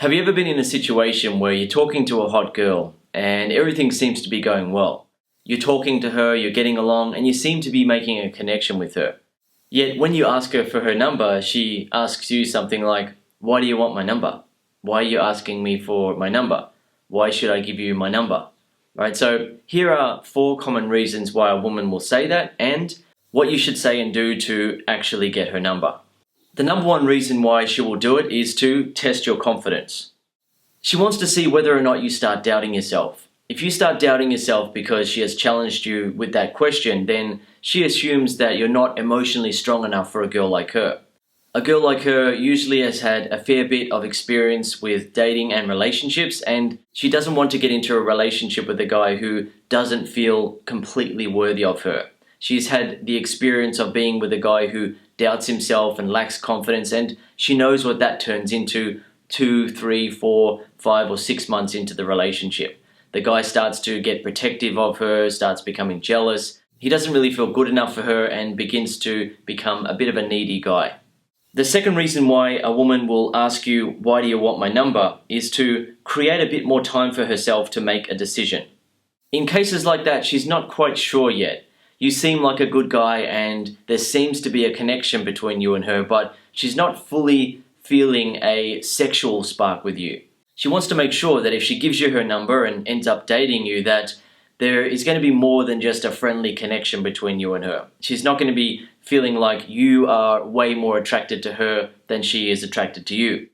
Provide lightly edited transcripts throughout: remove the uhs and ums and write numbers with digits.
Have you ever been in a situation where you're talking to a hot girl and everything seems to be going well? You're talking to her, you're getting along, and you seem to be making a connection with her. Yet when you ask her for her number, she asks you something like, "Why do you want my number? Why are you asking me for my number? Why should I give you my number?" Right, so here are 4 common reasons why a woman will say that and what you should say and do to actually get her number. The number 1 reason why she will do it is to test your confidence. She wants to see whether or not you start doubting yourself. If you start doubting yourself because she has challenged you with that question, then she assumes that you're not emotionally strong enough for a girl like her. A girl like her usually has had a fair bit of experience with dating and relationships, and she doesn't want to get into a relationship with a guy who doesn't feel completely worthy of her. She's had the experience of being with a guy who doubts himself and lacks confidence, and she knows what that turns into 2, 3, 4, 5 or 6 months into the relationship. The guy starts to get protective of her, starts becoming jealous. He doesn't really feel good enough for her and begins to become a bit of a needy guy. The second reason why a woman will ask you, "Why do you want my number?" is to create a bit more time for herself to make a decision. In cases like that, she's not quite sure yet. You seem like a good guy and there seems to be a connection between you and her, but she's not fully feeling a sexual spark with you. She wants to make sure that if she gives you her number and ends up dating you, that there is going to be more than just a friendly connection between you and her. She's not going to be feeling like you are way more attracted to her than she is attracted to you.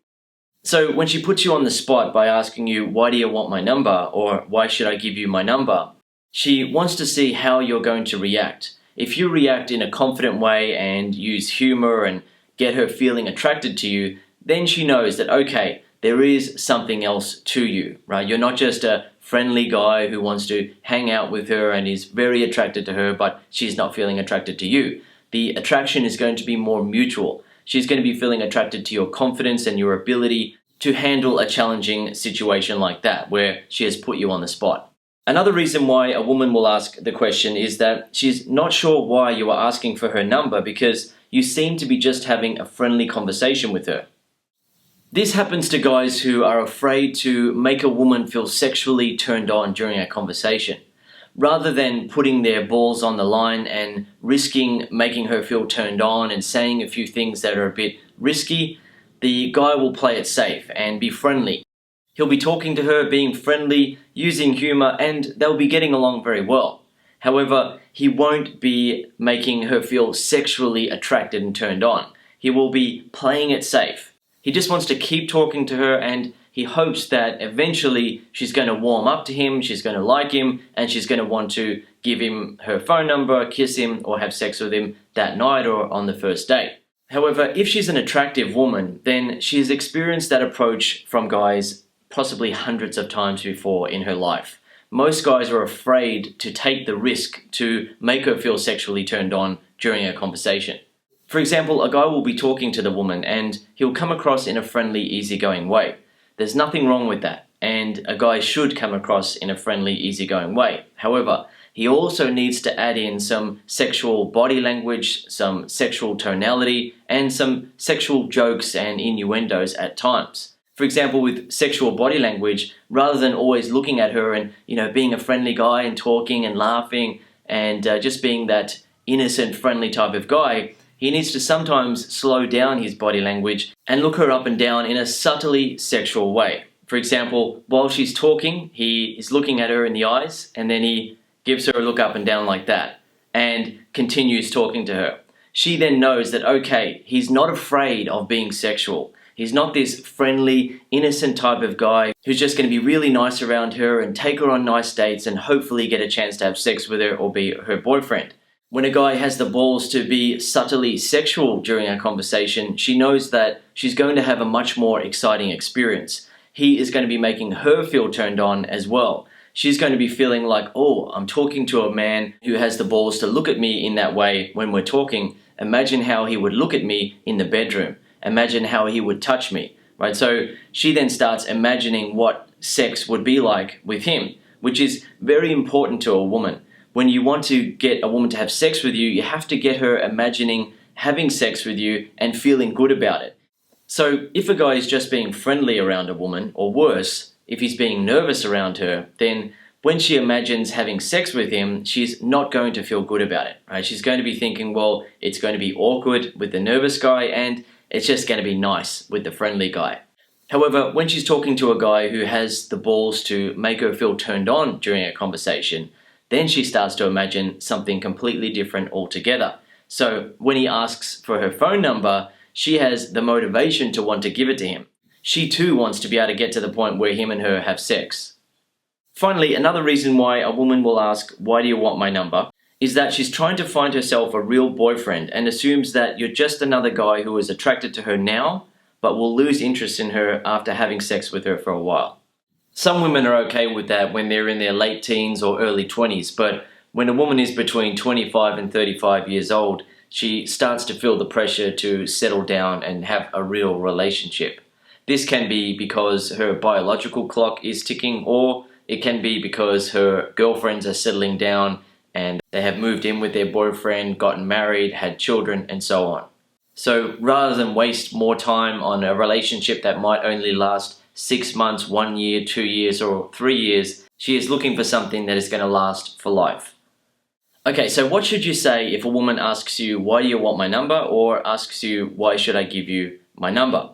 So when she puts you on the spot by asking you, "Why do you want my number?" or "Why should I give you my number?" she wants to see how you're going to react. If you react in a confident way and use humor and get her feeling attracted to you, then she knows that, okay, there is something else to you, right? You're not just a friendly guy who wants to hang out with her and is very attracted to her, but she's not feeling attracted to you. The attraction is going to be more mutual. She's going to be feeling attracted to your confidence and your ability to handle a challenging situation like that, where she has put you on the spot. Another reason why a woman will ask the question is that she's not sure why you are asking for her number because you seem to be just having a friendly conversation with her. This happens to guys who are afraid to make a woman feel sexually turned on during a conversation. Rather than putting their balls on the line and risking making her feel turned on and saying a few things that are a bit risky, the guy will play it safe and be friendly. He'll be talking to her, being friendly, using humor, and they'll be getting along very well. However, he won't be making her feel sexually attracted and turned on. He will be playing it safe. He just wants to keep talking to her and he hopes that eventually she's going to warm up to him, she's going to like him, and she's going to want to give him her phone number, kiss him, or have sex with him that night or on the first date. However, if she's an attractive woman, then she's experienced that approach from guys possibly hundreds of times before in her life. Most guys are afraid to take the risk to make her feel sexually turned on during a conversation. For example, a guy will be talking to the woman and he'll come across in a friendly, easygoing way. There's nothing wrong with that, and a guy should come across in a friendly, easygoing way. However, he also needs to add in some sexual body language, some sexual tonality, and some sexual jokes and innuendos at times. For example, with sexual body language, rather than always looking at her and, being a friendly guy and talking and laughing and just being that innocent, friendly type of guy, he needs to sometimes slow down his body language and look her up and down in a subtly sexual way. For example, while she's talking, he is looking at her in the eyes and then he gives her a look up and down like that and continues talking to her. She then knows that, okay, he's not afraid of being sexual. He's not this friendly, innocent type of guy who's just going to be really nice around her and take her on nice dates and hopefully get a chance to have sex with her or be her boyfriend. When a guy has the balls to be subtly sexual during a conversation, she knows that she's going to have a much more exciting experience. He is going to be making her feel turned on as well. She's going to be feeling like, oh, I'm talking to a man who has the balls to look at me in that way when we're talking. Imagine how he would look at me in the bedroom. Imagine how he would touch me, right? So she then starts imagining what sex would be like with him, which is very important to a woman. When you want to get a woman to have sex with you, you have to get her imagining having sex with you and feeling good about it. So if a guy is just being friendly around a woman, or worse, if he's being nervous around her, then when she imagines having sex with him, she's not going to feel good about it, right? She's going to be thinking, well, it's going to be awkward with the nervous guy and it's just going to be nice with the friendly guy. However, when she's talking to a guy who has the balls to make her feel turned on during a conversation, then she starts to imagine something completely different altogether. So when he asks for her phone number, she has the motivation to want to give it to him. She too wants to be able to get to the point where him and her have sex. Finally, another reason why a woman will ask, "Why do you want my number?" is that she's trying to find herself a real boyfriend and assumes that you're just another guy who is attracted to her now, but will lose interest in her after having sex with her for a while. Some women are okay with that when they're in their late teens or early 20s, but when a woman is between 25 and 35 years old, she starts to feel the pressure to settle down and have a real relationship. This can be because her biological clock is ticking, or it can be because her girlfriends are settling down and they have moved in with their boyfriend, gotten married, had children, and so on. So rather than waste more time on a relationship that might only last 6 months, 1 year, 2 years, or 3 years, she is looking for something that is going to last for life. Okay, so what should you say if a woman asks you, "Why do you want my number?" or asks you, "Why should I give you my number?"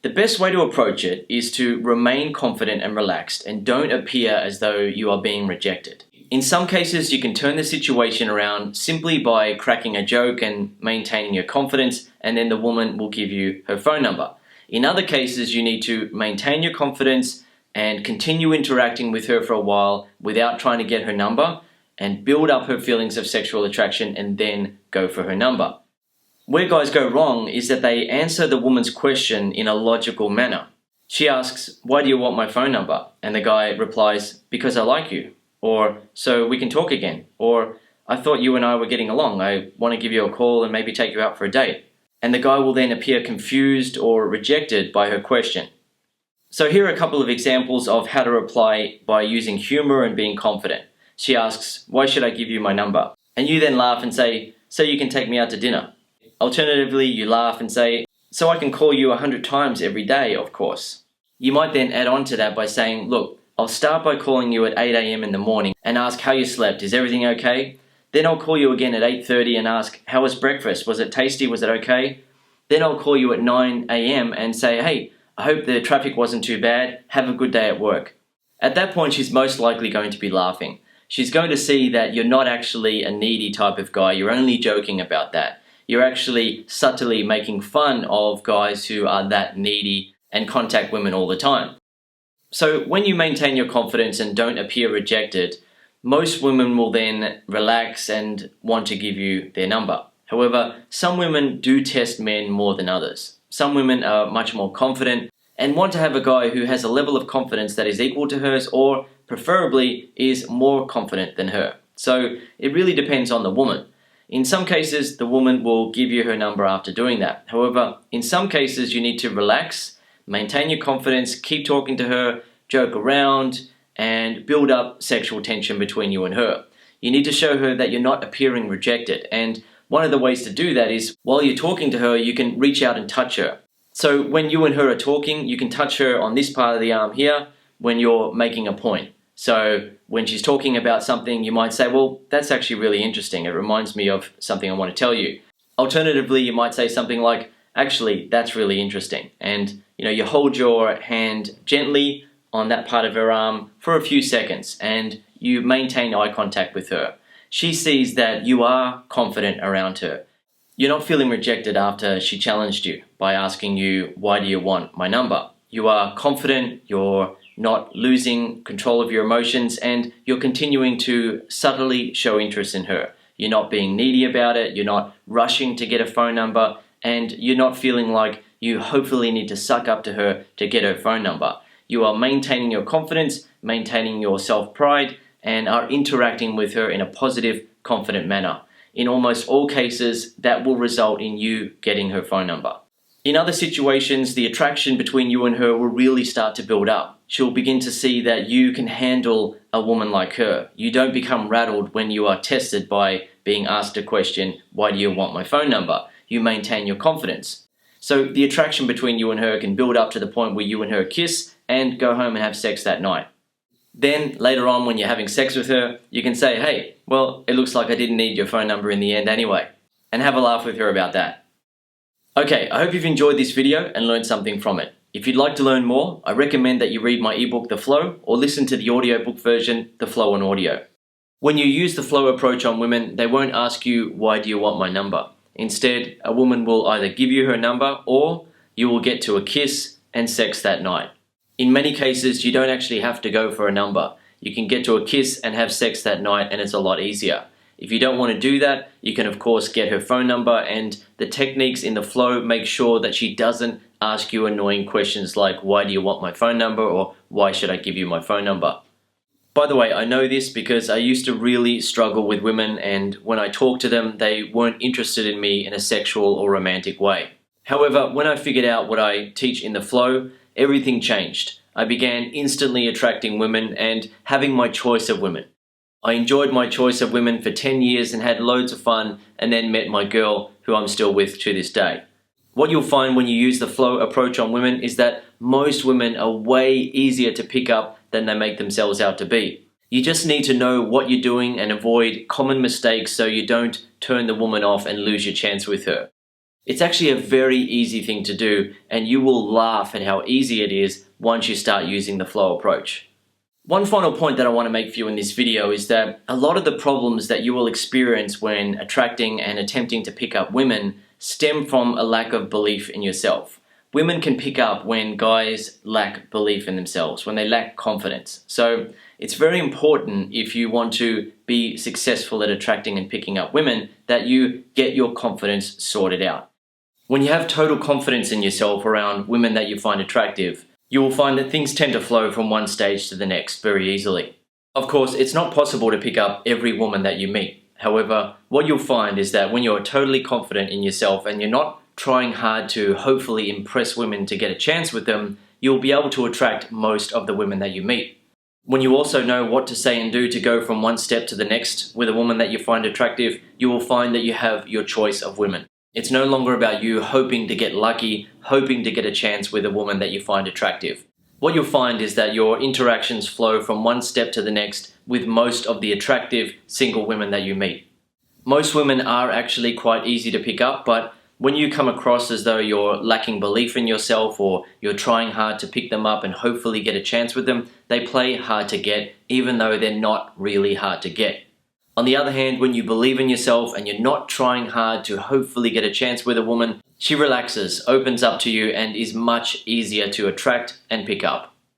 The best way to approach it is to remain confident and relaxed and don't appear as though you are being rejected. In some cases, you can turn the situation around simply by cracking a joke and maintaining your confidence, and then the woman will give you her phone number. In other cases, you need to maintain your confidence and continue interacting with her for a while without trying to get her number, and build up her feelings of sexual attraction and then go for her number. Where guys go wrong is that they answer the woman's question in a logical manner. She asks, "Why do you want my phone number?" And the guy replies, "Because I like you." Or, "So we can talk again." Or, "I thought you and I were getting along. I want to give you a call and maybe take you out for a date." And the guy will then appear confused or rejected by her question. So here are a couple of examples of how to reply by using humor and being confident. She asks, "Why should I give you my number?" And you then laugh and say, "So you can take me out to dinner." Alternatively, you laugh and say, "So I can call you 100 times every day, of course." You might then add on to that by saying, "Look, I'll start by calling you at 8 a.m. in the morning and ask how you slept. Is everything okay? Then I'll call you again at 8:30 and ask, how was breakfast? Was it tasty? Was it okay? Then I'll call you at 9 a.m. and say, hey, I hope the traffic wasn't too bad. Have a good day at work." At that point, she's most likely going to be laughing. She's going to see that you're not actually a needy type of guy. You're only joking about that. You're actually subtly making fun of guys who are that needy and contact women all the time. So when you maintain your confidence and don't appear rejected, most women will then relax and want to give you their number. However, some women do test men more than others. Some women are much more confident and want to have a guy who has a level of confidence that is equal to hers, or preferably is more confident than her. So it really depends on the woman. In some cases, the woman will give you her number after doing that. However, in some cases, you need to relax, maintain your confidence, keep talking to her, joke around, and build up sexual tension between you and her. You need to show her that you're not appearing rejected. And one of the ways to do that is, while you're talking to her, you can reach out and touch her. So when you and her are talking, you can touch her on this part of the arm here when you're making a point. So when she's talking about something, you might say, "Well, that's actually really interesting. It reminds me of something I want to tell you." Alternatively, you might say something like, "Actually, that's really interesting." And you hold your hand gently on that part of her arm for a few seconds and you maintain eye contact with her. She sees that you are confident around her. You're not feeling rejected after she challenged you by asking you, "Why do you want my number?" You are confident, you're not losing control of your emotions, and you're continuing to subtly show interest in her. You're not being needy about it, you're not rushing to get a phone number, and you're not feeling like you hopefully need to suck up to her to get her phone number. You are maintaining your confidence, maintaining your self-pride, and are interacting with her in a positive, confident manner. In almost all cases, that will result in you getting her phone number. In other situations, the attraction between you and her will really start to build up. She'll begin to see that you can handle a woman like her. You don't become rattled when you are tested by being asked a question, "Why do you want my phone number?" You maintain your confidence. So the attraction between you and her can build up to the point where you and her kiss and go home and have sex that night. Then later on when you're having sex with her, you can say, hey, well, it looks like I didn't need your phone number in the end anyway, and have a laugh with her about that. Okay, I hope you've enjoyed this video and learned something from it. If you'd like to learn more, I recommend that you read my ebook, The Flow, or listen to the audiobook version, The Flow on Audio. When you use the flow approach on women, they won't ask you, why do you want my number? Instead, a woman will either give you her number or you will get to a kiss and sex that night. In many cases, you don't actually have to go for a number. You can get to a kiss and have sex that night, and it's a lot easier. If you don't want to do that, you can of course get her phone number, and the techniques in the flow make sure that she doesn't ask you annoying questions like, why do you want my phone number, or why should I give you my phone number? By the way, I know this because I used to really struggle with women, and when I talked to them, they weren't interested in me in a sexual or romantic way. However, when I figured out what I teach in the flow, everything changed. I began instantly attracting women and having my choice of women. I enjoyed my choice of women for 10 years and had loads of fun, and then met my girl, who I'm still with to this day. What you'll find when you use the flow approach on women is that most women are way easier to pick up than they make themselves out to be. You just need to know what you're doing and avoid common mistakes so you don't turn the woman off and lose your chance with her. It's actually a very easy thing to do, and you will laugh at how easy it is once you start using the flow approach. One final point that I want to make for you in this video is that a lot of the problems that you will experience when attracting and attempting to pick up women stem from a lack of belief in yourself. Women can pick up when guys lack belief in themselves, when they lack confidence. So it's very important, if you want to be successful at attracting and picking up women, that you get your confidence sorted out. When you have total confidence in yourself around women that you find attractive, you will find that things tend to flow from one stage to the next very easily. Of course, it's not possible to pick up every woman that you meet. However, what you'll find is that when you're totally confident in yourself and you're not trying hard to hopefully impress women to get a chance with them, you'll be able to attract most of the women that you meet. When you also know what to say and do to go from one step to the next with a woman that you find attractive, you will find that you have your choice of women. It's no longer about you hoping to get lucky, hoping to get a chance with a woman that you find attractive. What you'll find is that your interactions flow from one step to the next with most of the attractive single women that you meet. Most women are actually quite easy to pick up, but when you come across as though you're lacking belief in yourself or you're trying hard to pick them up and hopefully get a chance with them, they play hard to get, even though they're not really hard to get. On the other hand, when you believe in yourself and you're not trying hard to hopefully get a chance with a woman, she relaxes, opens up to you, and is much easier to attract and pick up.